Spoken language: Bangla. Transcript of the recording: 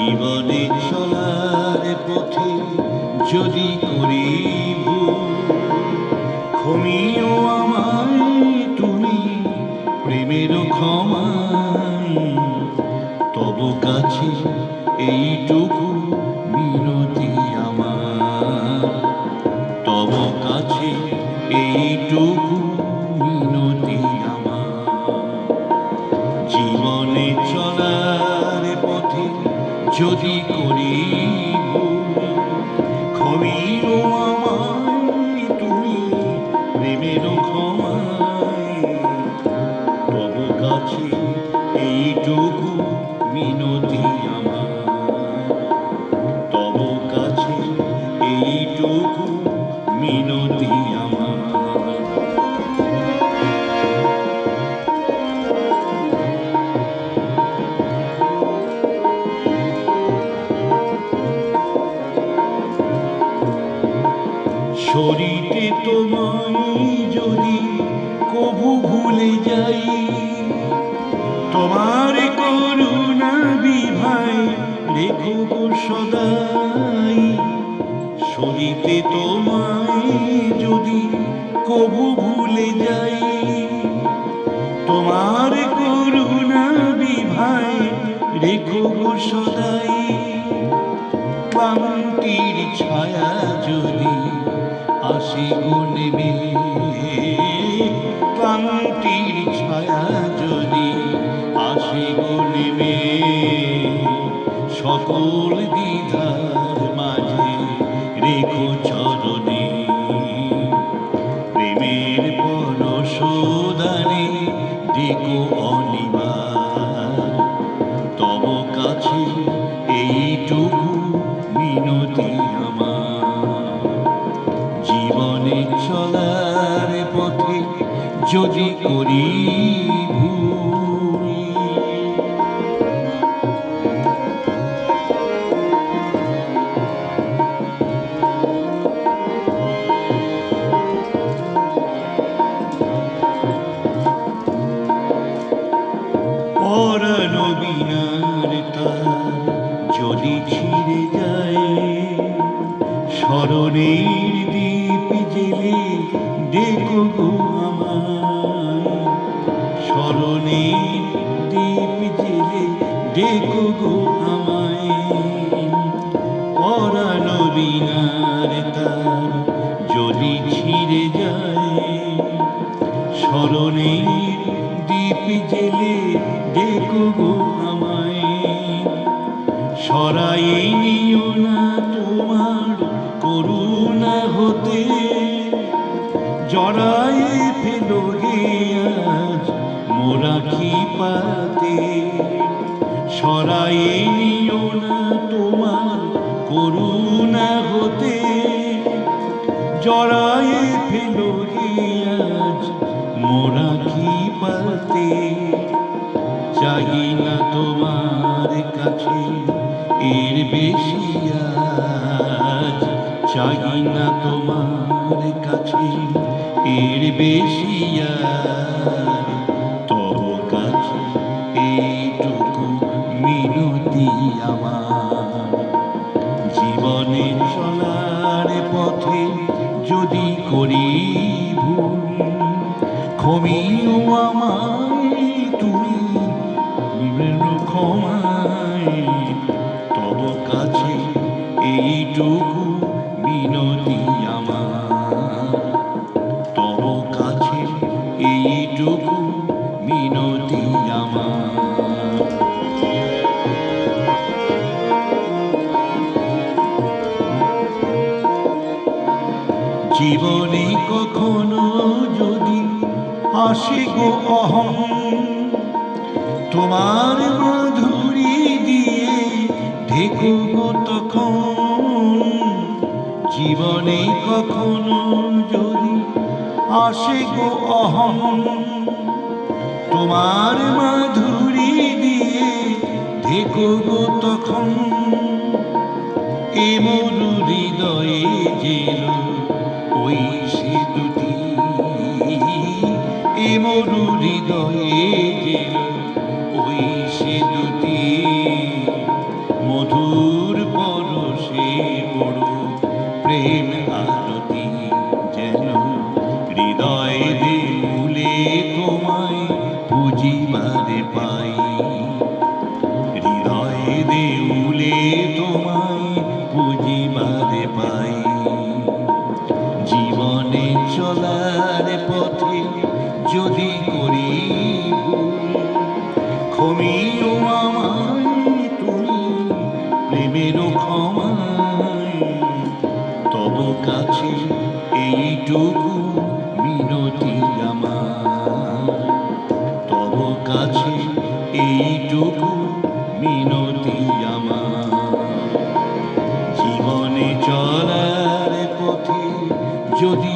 জীবনে চলার পথে যদি করি ভুল, ক্ষমিও আমায় তুমি প্রেমের ক্ষমায়। তব কাছে এইটুকু মিনতি আমার, তব কাছে এইটুকু মিনতি আমার। জীবনে চলার পথে যদি করি ভুল, ক্ষমিও আমায় তুমি প্রেমের ক্ষমায়। তব কাছে এইটুকু মিনতি আমার, তব কাছে এইটুকু মিনতি আমার। শরীরে তোমায় যদি কভু ভুলে যাই, তোমার করুণা বিভায় রেখো গো সদাই। শরীরে তোমায় যদি কভু ভুলে যাই, তোমার করুণা বিভায় রেখো গো সদাই। ক্লান্তির ছায়া যদি আসে গো নেমে, ক্লান্তির ছায়া যদি আসে গো নেমে, সকল দ্বিধার মাঝে রেখো চরণে। প্রেমের পরশোদানে ডেকো অনিবার, তব কাছে এইটুকু মিনতি আমার। জীবনে চলার পথে যদি করি ভুল, পরানো বিনার তার যদি ছিঁড়ে যায়, স্মরণের দীপ জেলে ডেকো গো আমায়। স্মরণের দীপ জেলে ডেকো গো আমায়। পরানো বিনার তার যদি ছিঁড়ে যায়, স্মরণের দীপ জেলে ডেকো গো আমায়। সরাই নিও না তোমার করুণা হতে, জড়ায়ে ফেলো হে আজ মোরা খিপাতে। সরাই নিও না তোমার করুণা হতে, জড়ায়ে ফেলো হে আজ মোরা খিপাতে। চাই না তোমার কাছে এর বেশি আজ, চাই না তোমার কাছে এর বেশি আজ। তব কাছে এইটুকু মিনতি আমার। জীবনে চলার পথে যদি করি ভুল, ক্ষমিও আমায় তুমি প্রেমের ক্ষমায়। তব কাছে এইটুকু মিনতি আমার, তব কাছে এইটুকু মিনতি আমার। জীবনে কখনো যদি আসে গো অহং, তোমার মাধুরী দিয়ে ঢেকো গো তখন। জীবনে কখনো যদি আসে গো অহং, তোমার মাধুরী দিয়ে ঢেকো গো তখন। এ মরু হৃদয়ে যেন ওই সে দুটি, এ মরু হৃদয়ে যেন ওই সে দুটি মধু দেউলে তোমায় বুঝিবারে পাই। জীবনে চলার পথে যদি করি ভুল, ক্ষমিও আমায় তুমি প্রেমেরও ক্ষমায়। তব কাছে এইটুকু মিনতি আমার, তব কাছে এইটুকু মিনতি আমার। জীবনে চলার পথে যদি